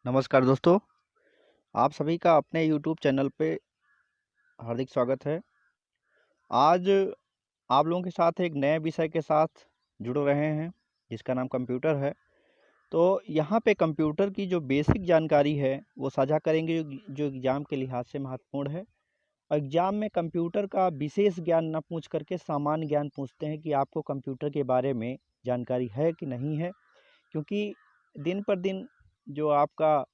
नमस्कार दोस्तों, आप सभी का अपने यूट्यूब चैनल पे हार्दिक स्वागत है। आज आप लोगों के साथ एक नए विषय के साथ जुड़ रहे हैं जिसका नाम कंप्यूटर है। तो यहाँ पे कंप्यूटर की जो बेसिक जानकारी है वो साझा करेंगे जो एग्ज़ाम के लिहाज से महत्वपूर्ण है। और एग्ज़ाम में कंप्यूटर का विशेष ज्ञान न पूछ करके सामान्य ज्ञान पूछते हैं कि आपको कंप्यूटर के बारे में जानकारी है कि नहीं है, क्योंकि दिन पर दिन जो आपका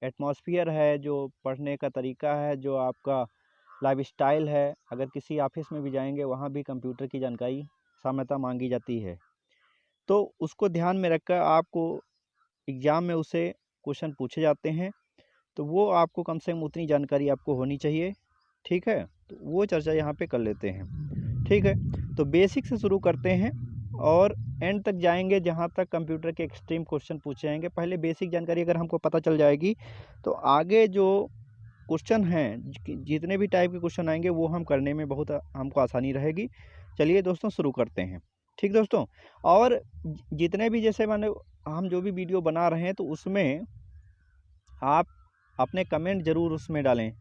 एटमॉस्फेयर है, जो पढ़ने का तरीका है, जो आपका लाइफ़स्टाइल है, अगर किसी ऑफ़िस में भी जाएँगे वहाँ भी कंप्यूटर की जानकारी सामान्यतः माँगी जाती है। तो उसको ध्यान में रखकर आपको एग्ज़ाम में उससे क्वेश्चन पूछे जाते हैं, तो वो आपको कम से कम उतनी जानकारी आपको होनी चाहिए, ठीक है? तो वो चर्चा यहाँ पे कर लेते हैं, ठीक है? तो बेसिक से शुरू करते हैं और एंड तक जाएँगे जहाँ तक कंप्यूटर के एक्सट्रीम क्वेश्चन पूछे जाएँगे। पहले बेसिक जानकारी अगर हमको पता चल जाएगी, तो आगे जो क्वेश्चन हैं, जितने भी टाइप के क्वेश्चन आएँगे वो हम करने में बहुत हमको आसानी रहेगी। चलिए दोस्तों शुरू करते हैं, ठीक दोस्तों? और जितने भी जैसे माने हम जो भी वीडियो बना रहे हैं तो उसमें आप अपने कमेंट ज़रूर उसमें डालें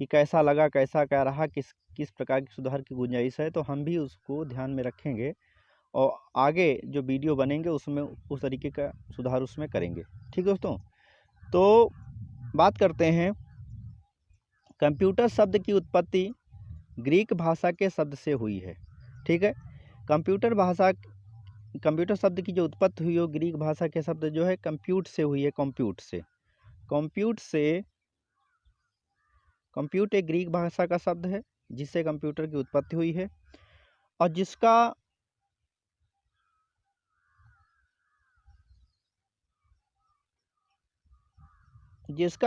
कि कैसा लगा, कैसा क्या रहा, किस किस प्रकार की सुधार की गुंजाइश है, तो हम भी उसको ध्यान में रखेंगे और आगे जो वीडियो बनेंगे उसमें उस तरीके का सुधार उसमें करेंगे। ठीक दोस्तों? तो बात करते हैं, कंप्यूटर शब्द की उत्पत्ति ग्रीक भाषा के शब्द से हुई है। ठीक है? कंप्यूटर शब्द की जो उत्पत्ति हुई वो ग्रीक भाषा के शब्द जो है कंप्यूट से हुई है, कंप्यूट से। कंप्यूट से कंप्यूट एक ग्रीक भाषा का शब्द है जिससे कंप्यूटर की उत्पत्ति हुई है और जिसका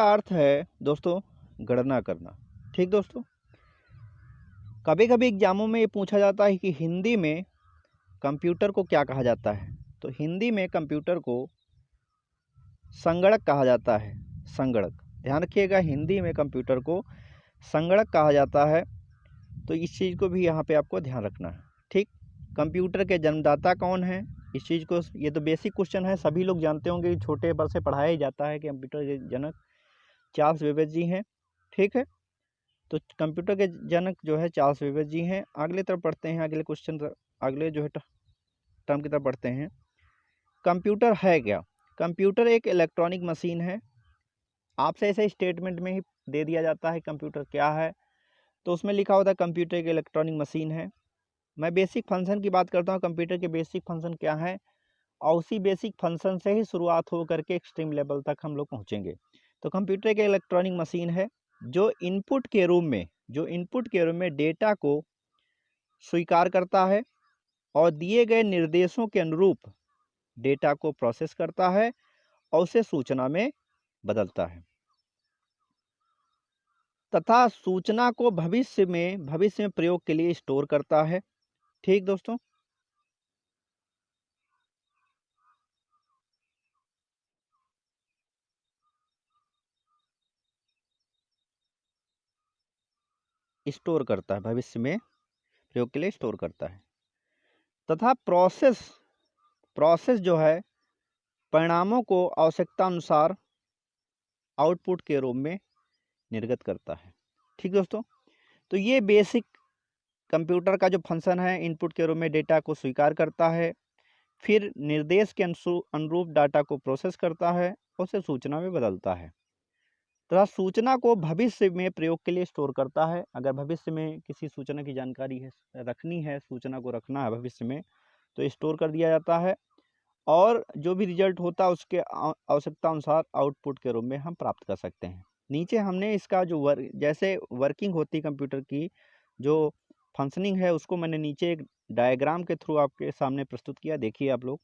अर्थ है दोस्तों गणना करना। ठीक दोस्तों, कभी कभी एग्जामों में ये पूछा जाता है कि हिंदी में कंप्यूटर को क्या कहा जाता है। तो हिंदी में कंप्यूटर को संगणक कहा जाता है। संगणक, ध्यान रखिएगा, हिंदी में कंप्यूटर को संगणक कहा जाता है। तो इस चीज़ को भी यहाँ पे आपको ध्यान रखना है। ठीक, कंप्यूटर के जन्मदाता कौन है, इस चीज़ को, ये तो बेसिक क्वेश्चन है, सभी लोग जानते होंगे, छोटे पर से पढ़ाया ही जाता है कि कंप्यूटर के जनक चार्ल्स बेबेज जी हैं। ठीक है, तो कंप्यूटर के जनक जो है चार्ल्स बेबेज जी हैं। अगले तरफ पढ़ते हैं, अगले क्वेश्चन, अगले जो है टर्म की तरफ पढ़ते हैं। कंप्यूटर है क्या? कंप्यूटर एक इलेक्ट्रॉनिक मशीन है। आपसे ऐसे स्टेटमेंट में ही दे दिया जाता है कंप्यूटर क्या है, तो उसमें लिखा होता है कंप्यूटर एक इलेक्ट्रॉनिक मशीन है। मैं बेसिक फंक्शन की बात करता हूँ, कंप्यूटर के बेसिक फंक्शन क्या है, और उसी बेसिक फंक्शन से ही शुरुआत हो करके एक्सट्रीम लेवल तक हम लोग पहुँचेंगे। तो कंप्यूटर एक इलेक्ट्रॉनिक मशीन है जो इनपुट के रूप में डेटा को स्वीकार करता है और दिए गए निर्देशों के अनुरूप डेटा को प्रोसेस करता है और उसे सूचना में बदलता है तथा सूचना को भविष्य में प्रयोग के लिए स्टोर करता है। ठीक दोस्तों, स्टोर करता है, भविष्य में प्रयोग के लिए स्टोर करता है तथा प्रोसेस जो है परिणामों को आवश्यकता अनुसार आउटपुट के रूप में निर्गत करता है। ठीक दोस्तों, तो ये बेसिक कंप्यूटर का जो फंक्शन है, इनपुट के रूप में डेटा को स्वीकार करता है, फिर निर्देश के अनुरूप डाटा को प्रोसेस करता है और उसे सूचना में बदलता है तथा सूचना को भविष्य में प्रयोग के लिए स्टोर करता है। अगर भविष्य में किसी सूचना की जानकारी है, रखनी है, सूचना को रखना है भविष्य में, तो स्टोर कर दिया जाता है और जो भी रिजल्ट होता है उसके आवश्यकता अनुसार आउटपुट के रूप में हम प्राप्त कर सकते हैं। नीचे हमने इसका जो जैसे वर्किंग होती है कंप्यूटर की, जो फंक्शनिंग है, उसको मैंने नीचे एक डायग्राम के थ्रू आपके सामने प्रस्तुत किया, देखिए आप लोग।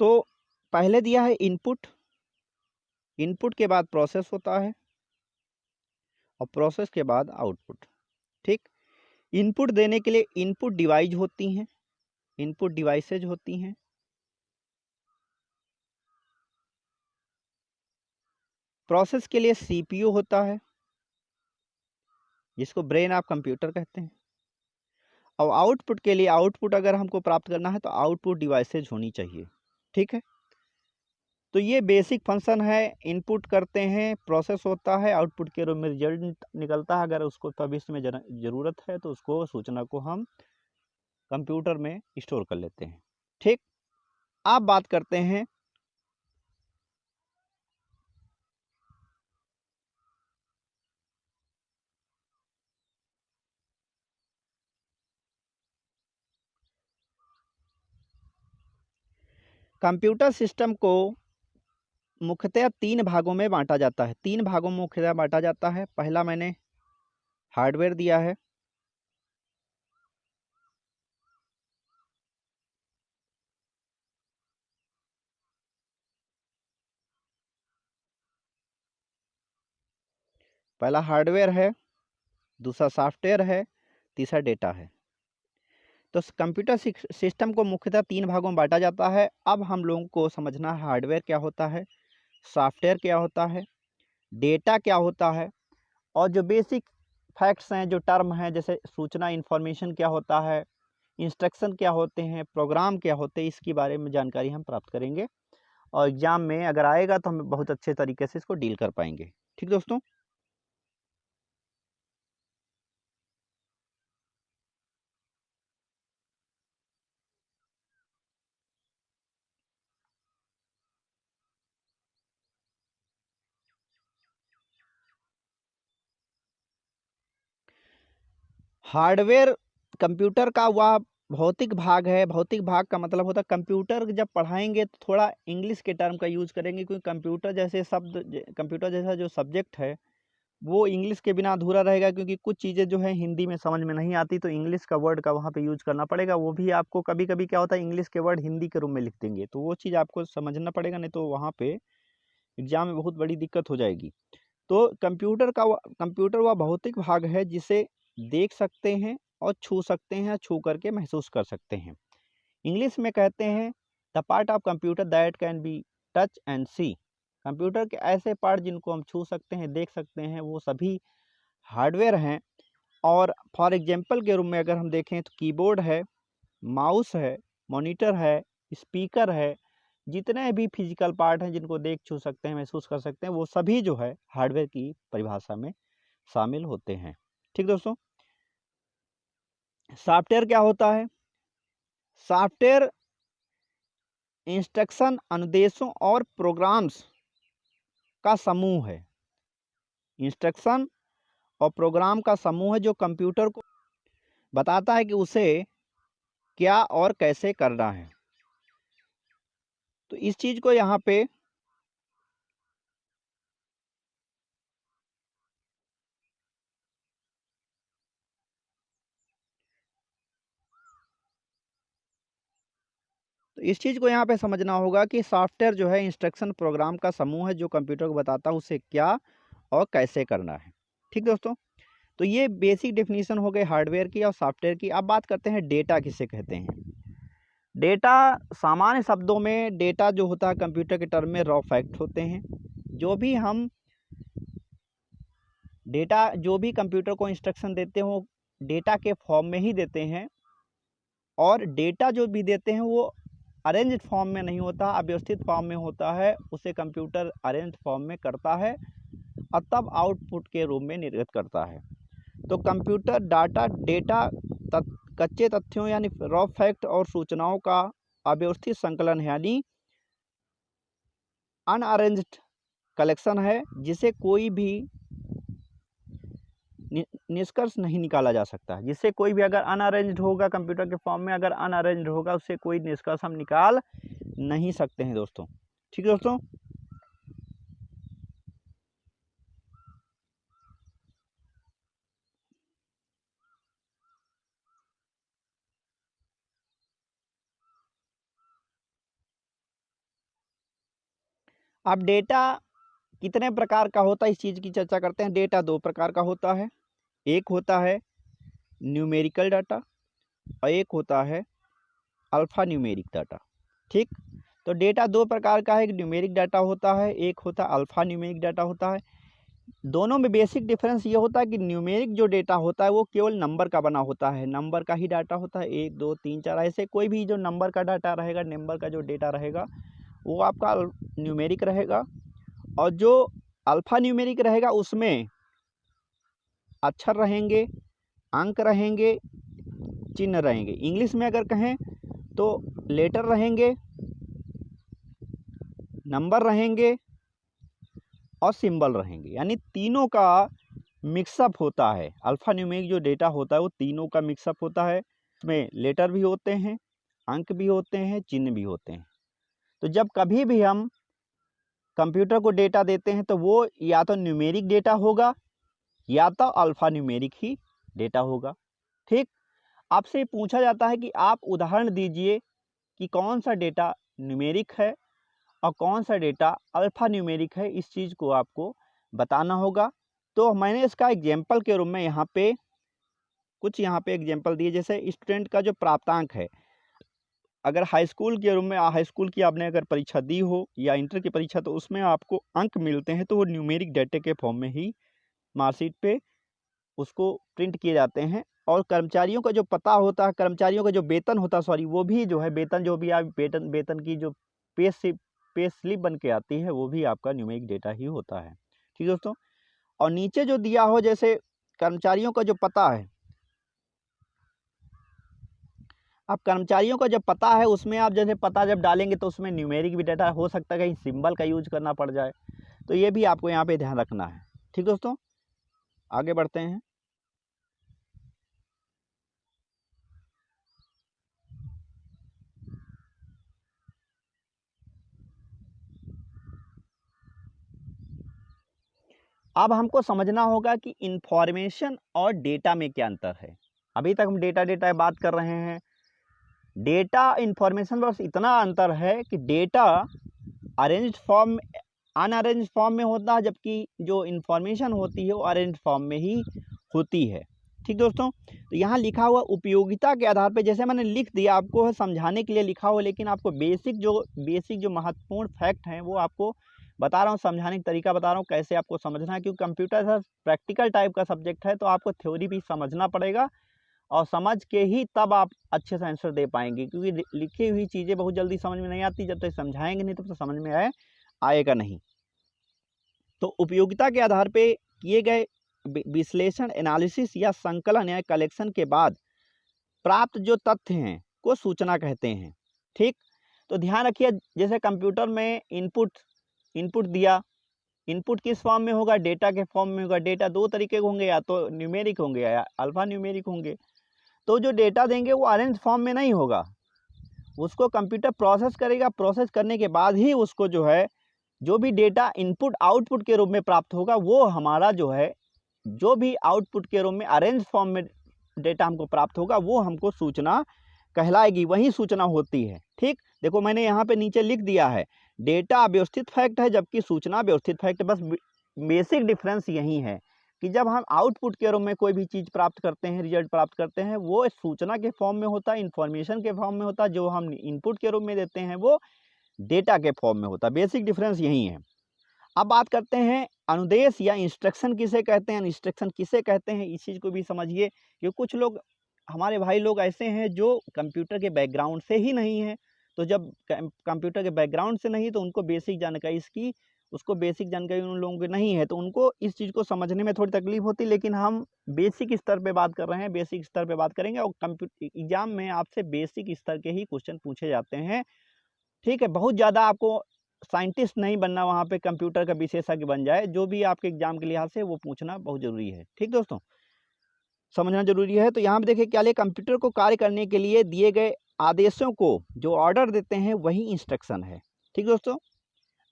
तो पहले दिया है इनपुट, इनपुट के बाद प्रोसेस होता है और प्रोसेस के बाद आउटपुट। ठीक, इनपुट देने के लिए इनपुट डिवाइस होती हैं, इनपुट डिवाइसेज होती हैं। प्रोसेस के लिए सीपीयू होता है जिसको ब्रेन ऑफ कंप्यूटर कहते हैं। और आउटपुट के लिए, आउटपुट अगर हमको प्राप्त करना है तो आउटपुट डिवाइसेज होनी चाहिए। ठीक है, तो ये बेसिक फंक्शन है। इनपुट करते हैं, प्रोसेस होता है, आउटपुट के रूप में रिजल्ट निकलता है। अगर उसको भविष्य में ज़रूरत है तो उसको, सूचना को हम कंप्यूटर में स्टोर कर लेते हैं। ठीक, आप बात करते हैं कंप्यूटर सिस्टम को मुख्यतः 3 भागों में बांटा जाता है। 3 भागों में मुख्यतः बांटा जाता है। पहला मैंने हार्डवेयर दिया है, पहला हार्डवेयर है, दूसरा सॉफ्टवेयर है, तीसरा डेटा है। तो कंप्यूटर सिस्टम को मुख्यतः 3 भागों में बांटा जाता है। अब हम लोगों को समझना है हार्डवेयर क्या होता है, सॉफ्टवेयर क्या होता है, डेटा क्या होता है, और जो बेसिक फैक्ट्स हैं, जो टर्म हैं, जैसे सूचना, इंफॉर्मेशन क्या होता है, इंस्ट्रक्शन क्या होते हैं, प्रोग्राम क्या होते हैं, इसके बारे में जानकारी हम प्राप्त करेंगे। और एग्जाम में अगर आएगा तो हम बहुत अच्छे तरीके से इसको डील कर पाएंगे। ठीक दोस्तों, हार्डवेयर कंप्यूटर का वह भौतिक भाग है। भौतिक भाग का मतलब होता है, कंप्यूटर जब पढ़ाएंगे तो थोड़ा इंग्लिश के टर्म का यूज करेंगे, क्योंकि कंप्यूटर जैसे शब्द, कंप्यूटर जैसा जो सब्जेक्ट है वो इंग्लिश के बिना अधूरा रहेगा। क्योंकि कुछ चीज़ें जो है हिंदी में समझ में नहीं आती, तो इंग्लिश का वर्ड का वहाँ पे यूज करना पड़ेगा। वो भी आपको कभी कभी क्या होता है, इंग्लिश के वर्ड हिंदी के रूप में लिख देंगे, तो वो चीज़ आपको समझना पड़ेगा, नहीं तो वहाँ पे एग्जाम में बहुत बड़ी दिक्कत हो जाएगी। तो कंप्यूटर वह भौतिक भाग है जिसे देख सकते हैं और छू सकते हैं, छू करके महसूस कर सकते हैं। इंग्लिश में कहते हैं the part of computer that can be touch and see. Computer के ऐसे पार्ट जिनको हम छू सकते हैं, देख सकते हैं, वो सभी हार्डवेयर हैं। और फॉर एग्जांपल के रूप में अगर हम देखें तो कीबोर्ड है, माउस है, मॉनिटर है, स्पीकर है, जितने भी फिजिकल पार्ट हैं जिनको देख छू सकते हैं, महसूस कर सकते हैं, वो सभी जो है हार्डवेयर की परिभाषा में शामिल होते हैं। ठीक दोस्तों, सॉफ्टवेयर क्या होता है? सॉफ्टवेयर इंस्ट्रक्शन, अनुदेशों और प्रोग्राम्स का समूह है। इंस्ट्रक्शन और प्रोग्राम का समूह है जो कंप्यूटर को बताता है कि उसे क्या और कैसे करना है। तो इस चीज को यहाँ पे समझना होगा कि सॉफ्टवेयर जो है इंस्ट्रक्शन प्रोग्राम का समूह है जो कंप्यूटर को बताता है उसे क्या और कैसे करना है। ठीक दोस्तों, तो ये बेसिक डेफिनेशन हो गई हार्डवेयर की और सॉफ्टवेयर की। अब बात करते हैं डेटा किसे कहते हैं। डेटा, सामान्य शब्दों में डेटा जो होता है कंप्यूटर के टर्म में रॉ फैक्ट होते हैं। जो भी हम डेटा, जो भी कंप्यूटर को इंस्ट्रक्शन देते हो डेटा के फॉर्म में ही देते हैं। और डेटा जो भी देते हैं वो अरेंज्ड फॉर्म में नहीं होता, अव्यवस्थित फॉर्म में होता है। उसे कंप्यूटर अरेंज्ड फॉर्म में करता है और तब आउटपुट के रूप में निर्गत करता है। तो कंप्यूटर डेटा कच्चे तथ्यों यानी रॉ फैक्ट और सूचनाओं का अव्यवस्थित संकलन है, यानी अनअरेंज्ड कलेक्शन है, जिसे कोई भी निष्कर्ष नहीं निकाला जा सकता। जिससे कोई भी अगर अनअरेंज्ड होगा कंप्यूटर के फॉर्म में, अगर अनअरेंज्ड होगा उससे कोई निष्कर्ष हम निकाल नहीं सकते हैं दोस्तों। ठीक है दोस्तों, अब डेटा कितने प्रकार का होता है इस चीज़ की चर्चा करते हैं। डेटा 2 प्रकार का होता है। एक होता है न्यूमेरिकल डाटा और एक होता है अल्फा न्यूमेरिक डाटा। ठीक, तो डेटा 2 प्रकार का है। एक न्यूमेरिक डाटा होता है, एक होता है अल्फा न्यूमेरिक डाटा होता है। दोनों में बेसिक डिफरेंस ये होता है कि न्यूमेरिक जो डेटा होता है वो केवल नंबर का बना होता है, नंबर का ही डाटा होता है, 1 2 3 4 ऐसे कोई भी जो नंबर का डाटा रहेगा, नंबर का जो डेटा रहेगा वो आपका न्यूमेरिक रहेगा। और जो अल्फ़ा न्यूमेरिक रहेगा उसमें अक्षर रहेंगे, अंक रहेंगे, चिन्ह रहेंगे। इंग्लिश में अगर कहें तो लेटर रहेंगे, नंबर रहेंगे और सिंबल रहेंगे, यानी तीनों का मिक्सअप होता है। अल्फ़ा न्यूमेरिक जो डेटा होता है वो तीनों का मिक्सअप होता है। इसमें लेटर भी होते हैं, अंक भी होते हैं, चिन्ह भी होते हैं। तो जब कभी भी हम कंप्यूटर को डेटा देते हैं तो वो या तो न्यूमेरिक डेटा होगा या तो अल्फ़ा न्यूमेरिक ही डेटा होगा। ठीक, आपसे पूछा जाता है कि आप उदाहरण दीजिए कि कौन सा डेटा न्यूमेरिक है और कौन सा डेटा अल्फ़ा न्यूमेरिक है, इस चीज़ को आपको बताना होगा। तो मैंने इसका एग्जाम्पल के रूप में यहाँ पे कुछ एग्जाम्पल दिए। जैसे स्टूडेंट का जो प्राप्तांक है, अगर हाई स्कूल के रूप में हाई स्कूल की आपने अगर परीक्षा दी हो या इंटर की परीक्षा, तो उसमें आपको अंक मिलते हैं तो वो न्यूमेरिक डेटा के फॉर्म में ही मार्कशीट पे उसको प्रिंट किए जाते हैं। और कर्मचारियों का जो पता होता है, कर्मचारियों का जो वेतन होता है, सॉरी वो भी जो है वेतन जो भी आप वेतन की जो पे स्लिप बन के आती है वो भी आपका न्यूमेरिक डेटा ही होता है। ठीक है दोस्तों। और नीचे जो दिया हो जैसे कर्मचारियों का जो पता है, अब कर्मचारियों का जब पता है उसमें आप जैसे पता जब डालेंगे तो उसमें न्यूमेरिक भी डाटा हो सकता है, कहीं सिंबल का यूज करना पड़ जाए, तो ये भी आपको यहाँ पे ध्यान रखना है। ठीक दोस्तों, आगे बढ़ते हैं। अब हमको समझना होगा कि इंफॉर्मेशन और डेटा में क्या अंतर है। अभी तक हम डेटा बात कर रहे हैं। डेटा इंफॉर्मेशन बस इतना अंतर है कि डेटा अरेंज्ड फॉर्म अनअरेंज्ड फॉर्म में होता है, जबकि जो इंफॉर्मेशन होती है वो अरेंज्ड फॉर्म में ही होती है। ठीक दोस्तों, तो यहाँ लिखा हुआ उपयोगिता के आधार पे, जैसे मैंने लिख दिया आपको समझाने के लिए लिखा हुआ, लेकिन आपको बेसिक जो महत्वपूर्ण फैक्ट हैं वो आपको बता रहा हूँ, समझाने का तरीका बता रहा हूँ कैसे आपको समझना है। क्योंकि कंप्यूटर सर प्रैक्टिकल टाइप का सब्जेक्ट है तो आपको थ्योरी भी समझना पड़ेगा और समझ के ही तब आप अच्छे से आंसर दे पाएंगे। क्योंकि लिखी हुई चीज़ें बहुत जल्दी समझ में नहीं आती, जब तक समझाएंगे नहीं तब तक समझ में आएगा नहीं। तो उपयोगिता के आधार पे किए गए विश्लेषण एनालिसिस या संकलन या कलेक्शन के बाद प्राप्त जो तथ्य हैं को सूचना कहते हैं। ठीक, तो ध्यान रखिए, जैसे कंप्यूटर में इनपुट दिया, इनपुट किस फॉर्म में होगा, डेटा के फॉर्म में होगा। डेटा दो तरीके के होंगे, या तो न्यूमेरिक होंगे या अल्फा न्यूमेरिक होंगे। तो जो डेटा देंगे वो अरेंज फॉर्म में नहीं होगा, उसको कंप्यूटर प्रोसेस करेगा, प्रोसेस करने के बाद ही उसको जो है जो भी डेटा इनपुट आउटपुट के रूप में प्राप्त होगा वो हमारा जो है जो भी आउटपुट के रूप में अरेंज फॉर्म में डेटा हमको प्राप्त होगा वो हमको सूचना कहलाएगी, वही सूचना होती है। ठीक, देखो मैंने यहाँ पे नीचे लिख दिया है, डेटा अव्यवस्थित फैक्ट है जबकि सूचना व्यवस्थित फैक्ट है। बस बेसिक डिफरेंस यही है कि जब हम आउटपुट के रूप में कोई भी चीज़ प्राप्त करते हैं, रिजल्ट प्राप्त करते हैं, वो सूचना के फॉर्म में होता है, इंफॉर्मेशन के फॉर्म में होता है। जो हम इनपुट के रूप में देते हैं वो डेटा के फॉर्म में होता है। बेसिक डिफरेंस यही है। अब बात करते हैं अनुदेश या इंस्ट्रक्शन किसे कहते हैं, इंस्ट्रक्शन किसे कहते हैं, इस चीज़ को भी समझिए। क्योंकि कुछ लोग हमारे भाई लोग ऐसे हैं जो कंप्यूटर के बैकग्राउंड से ही नहीं है, तो जब कंप्यूटर के बैकग्राउंड से नहीं तो उनको बेसिक जानकारी बेसिक जानकारी उन लोगों की नहीं है, तो उनको इस चीज़ को समझने में थोड़ी तकलीफ होती है। लेकिन हम बेसिक स्तर पे बात कर रहे हैं, बेसिक स्तर पे बात करेंगे और कंप्यूटर एग्जाम में आपसे बेसिक स्तर के ही क्वेश्चन पूछे जाते हैं। ठीक है, बहुत ज़्यादा आपको साइंटिस्ट नहीं बनना, वहाँ पे कंप्यूटर का विशेषज्ञ बन जाए, जो भी आपके एग्जाम के लिहाज से वो पूछना बहुत ज़रूरी है। ठीक दोस्तों, समझना जरूरी है। तो यहाँ पे देखिए क्या लिया, कंप्यूटर को कार्य करने के लिए दिए गए आदेशों को जो ऑर्डर देते हैं वही इंस्ट्रक्शन है। ठीक दोस्तों,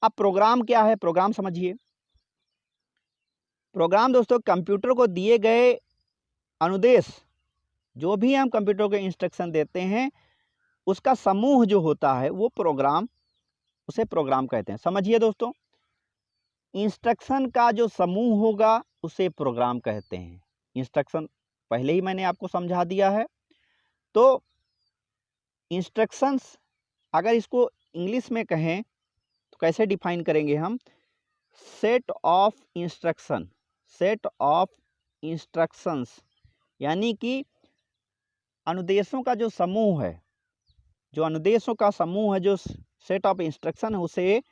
अब प्रोग्राम क्या है, प्रोग्राम समझिए। प्रोग्राम दोस्तों कंप्यूटर को दिए गए अनुदेश, जो भी हम कंप्यूटर को इंस्ट्रक्शन देते हैं उसका समूह जो होता है वो प्रोग्राम, उसे प्रोग्राम कहते हैं। समझिए दोस्तों, इंस्ट्रक्शन का जो समूह होगा उसे प्रोग्राम कहते हैं। इंस्ट्रक्शन पहले ही मैंने आपको समझा दिया है। तो इंस्ट्रक्शंस अगर इसको इंग्लिश में कहें तो कैसे डिफाइन करेंगे हम, set of instruction, set of instructions यानी कि अनुदेशों का जो समूह है, जो अनुदेशों का समूह है, जो सेट ऑफ इंस्ट्रक्शन है, उसे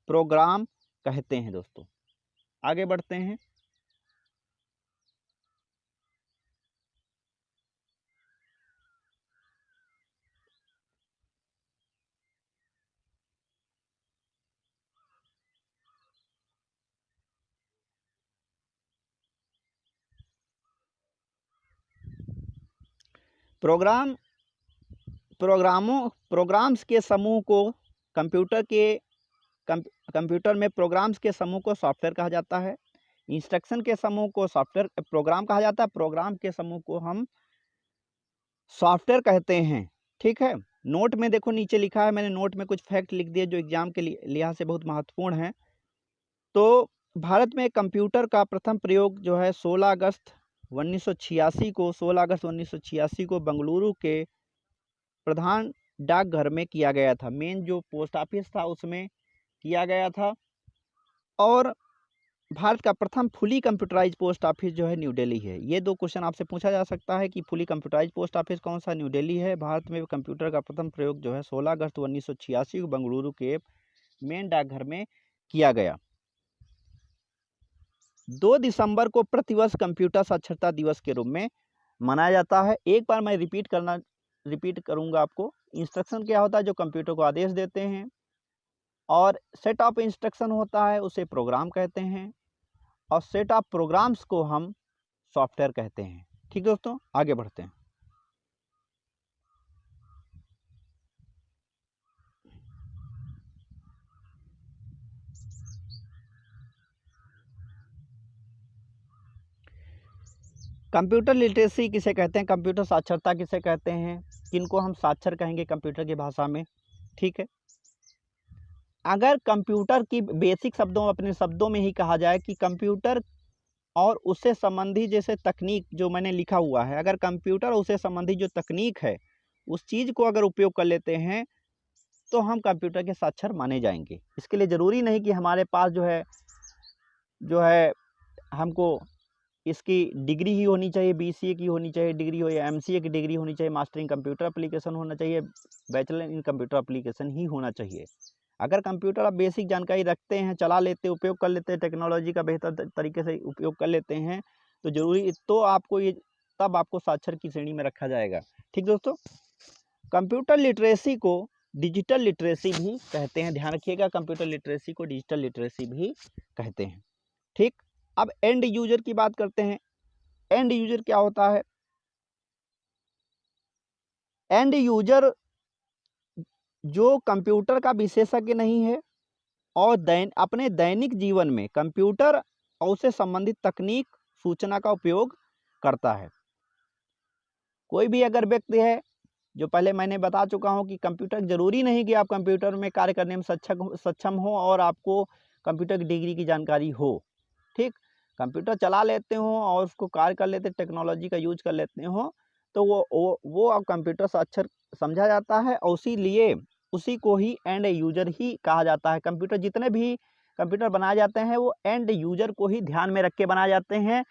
प्रोग्राम कहते हैं। दोस्तों आगे बढ़ते हैं। प्रोग्राम्स के समूह को कंप्यूटर में प्रोग्राम्स के समूह को सॉफ्टवेयर कहा जाता है। इंस्ट्रक्शन के समूह को सॉफ्टवेयर प्रोग्राम कहा जाता है। प्रोग्राम के समूह को हम सॉफ्टवेयर कहते हैं। ठीक है, नोट में देखो नीचे लिखा है, मैंने नोट में कुछ फैक्ट लिख दिए जो एग्जाम के लिहाज से बहुत महत्वपूर्ण है। तो भारत में कंप्यूटर का प्रथम प्रयोग जो है 16 अगस्त 1986 को बेंगलुरु के प्रधान डाकघर में किया गया था। मेन जो पोस्ट ऑफिस था उसमें किया गया था। और भारत का प्रथम फुली कंप्यूटराइज पोस्ट ऑफिस जो है न्यू दिल्ली है। ये दो क्वेश्चन आपसे पूछा जा सकता है कि फुली कंप्यूटराइज पोस्ट ऑफिस कौन सा, न्यू दिल्ली है। भारत में कंप्यूटर का प्रथम प्रयोग जो है 16 अगस्त 1986 को बेंगलुरु के मेन डाकघर में किया गया। 2 दिसंबर को प्रतिवर्ष कंप्यूटर साक्षरता दिवस के रूप में मनाया जाता है। एक बार मैं रिपीट करूंगा आपको। इंस्ट्रक्शन क्या होता है, जो कंप्यूटर को आदेश देते हैं, और सेट ऑफ इंस्ट्रक्शन होता है, उसे प्रोग्राम कहते हैं, और सेट ऑफ प्रोग्राम्स को हम सॉफ्टवेयर कहते हैं। ठीक है दोस्तों, आगे बढ़ते हैं। कंप्यूटर लिटरेसी किसे कहते हैं, कंप्यूटर साक्षरता किसे कहते हैं, किनको हम साक्षर कहेंगे कंप्यूटर की भाषा में। ठीक है, अगर कंप्यूटर की बेसिक शब्दों, अपने शब्दों में ही कहा जाए कि कंप्यूटर और उससे संबंधी जैसे तकनीक जो मैंने लिखा हुआ है, अगर कंप्यूटर और उससे संबंधी जो तकनीक है उस चीज़ को अगर उपयोग कर लेते हैं तो हम कंप्यूटर के साक्षर माने जाएंगे। इसके लिए ज़रूरी नहीं कि हमारे पास जो है हमको इसकी डिग्री ही होनी चाहिए, BCA की होनी चाहिए डिग्री हो, या MCA की डिग्री होनी चाहिए, मास्टर इन कंप्यूटर एप्लीकेशन होना चाहिए, बैचलर इन कंप्यूटर एप्लीकेशन ही होना चाहिए। अगर कंप्यूटर आप बेसिक जानकारी रखते हैं, चला लेते, उपयोग कर लेते हैं, टेक्नोलॉजी का बेहतर तरीके से उपयोग कर लेते हैं, तो जरूरी तो आपको ये तब आपको साक्षर की श्रेणी में रखा जाएगा। ठीक दोस्तों, कंप्यूटर लिटरेसी को डिजिटल लिटरेसी भी कहते हैं। ध्यान रखिएगा, कंप्यूटर लिटरेसी को डिजिटल लिटरेसी भी कहते हैं। ठीक, अब एंड यूजर की बात करते हैं। एंड यूजर क्या होता है? एंड यूजर जो कंप्यूटर का विशेषज्ञ नहीं है और अपने दैनिक जीवन में कंप्यूटर और उससे संबंधित तकनीक सूचना का उपयोग करता है। कोई भी अगर व्यक्ति है, जो पहले मैंने बता चुका हूं कि कंप्यूटर जरूरी नहीं कि आप कंप्यूटर में कार्य करने में सक्षम हो और आपको कंप्यूटर की डिग्री की जानकारी हो। ठीक, कंप्यूटर चला लेते हो और उसको कार्य कर लेते, टेक्नोलॉजी का यूज कर लेते हो, तो वो अब कंप्यूटर साक्षर समझा जाता है, और इसीलिए उसी को ही एंड यूजर ही कहा जाता है। कंप्यूटर जितने भी कंप्यूटर बनाए जाते हैं वो एंड यूजर को ही ध्यान में रख के बनाए जाते हैं।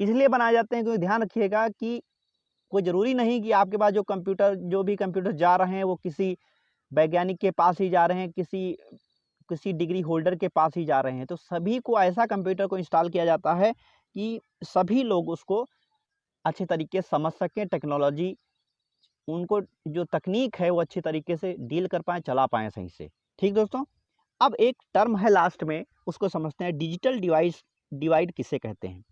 इसलिए बनाए जाते हैं क्योंकि ध्यान रखिएगा कि कोई ज़रूरी नहीं कि आपके पास जो भी कंप्यूटर जा रहे हैं वो किसी वैज्ञानिक के पास ही जा रहे हैं, किसी डिग्री होल्डर के पास ही जा रहे हैं। तो सभी को ऐसा कंप्यूटर को इंस्टॉल किया जाता है कि सभी लोग उसको अच्छे तरीके से समझ सकें, टेक्नोलॉजी उनको जो तकनीक है वो अच्छे तरीके से डील कर पाएँ, चला पाएँ सही से। ठीक दोस्तों, अब एक टर्म है लास्ट में, उसको समझते हैं, डिजिटल डिवाइड किसे कहते हैं।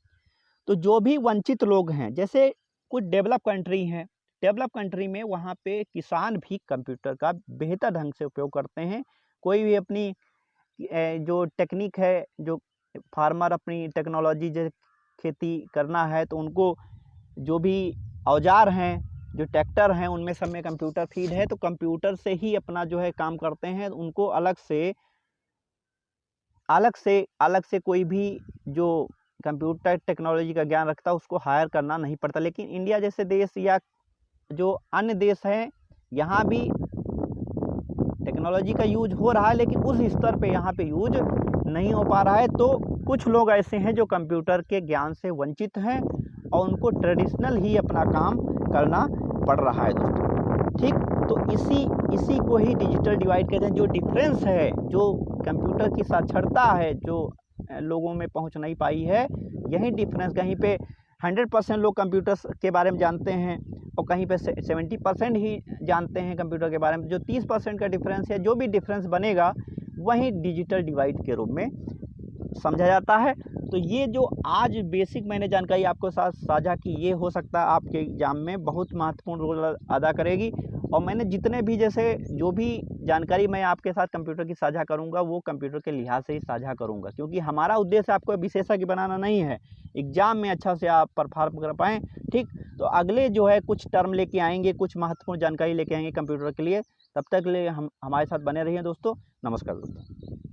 तो जो भी वंचित लोग हैं, जैसे कुछ डेवलप कंट्री हैं, डेवलप कंट्री में वहाँ पे किसान भी कंप्यूटर का बेहतर ढंग से उपयोग करते हैं। कोई भी अपनी जो टेक्निक है, जो फार्मर अपनी टेक्नोलॉजी जो खेती करना है, तो उनको जो भी औजार हैं, जो ट्रैक्टर हैं, उनमें सब में कंप्यूटर फीड है, तो कंप्यूटर से ही अपना जो है काम करते हैं। उनको अलग से कोई भी जो कंप्यूटर टेक्नोलॉजी का ज्ञान रखता है उसको हायर करना नहीं पड़ता। लेकिन इंडिया जैसे देश या जो अन्य देश हैं, यहाँ भी टेक्नोलॉजी का यूज हो रहा है, लेकिन उस स्तर पे यहाँ पे यूज नहीं हो पा रहा है, तो कुछ लोग ऐसे हैं जो कंप्यूटर के ज्ञान से वंचित हैं और उनको ट्रेडिशनल ही अपना काम करना पड़ रहा है दोस्तों। ठीक, तो इसी को ही डिजिटल डिवाइड कहते हैं। जो डिफरेंस है, जो कंप्यूटर की साक्षरता है जो लोगों में पहुंच नहीं पाई है, यही डिफरेंस। कहीं पे 100% लोग कंप्यूटर्स के बारे में जानते हैं और कहीं पे 70% ही जानते हैं कंप्यूटर के बारे में। जो 30% का डिफरेंस है, जो भी डिफरेंस बनेगा वही डिजिटल डिवाइड के रूप में समझा जाता है। तो ये जो आज बेसिक मैंने जानकारी आपको साथ साझा की, ये हो सकता है आपके एग्ज़ाम में बहुत महत्वपूर्ण रोल अदा करेगी। और मैंने जितने भी जैसे जो भी जानकारी मैं आपके साथ कंप्यूटर की साझा करूंगा, वो कंप्यूटर के लिहाज से ही साझा करूंगा, क्योंकि हमारा उद्देश्य आपको विशेषज्ञ बनाना नहीं है, एग्ज़ाम में अच्छा से आप परफॉर्म कर पाएँ। ठीक, तो अगले जो है कुछ टर्म लेके आएंगे, कुछ महत्वपूर्ण जानकारी लेके आएंगे कंप्यूटर के लिए। तब तक के लिए हम हमारे साथ बने रहिए दोस्तों। नमस्कार दोस्तों।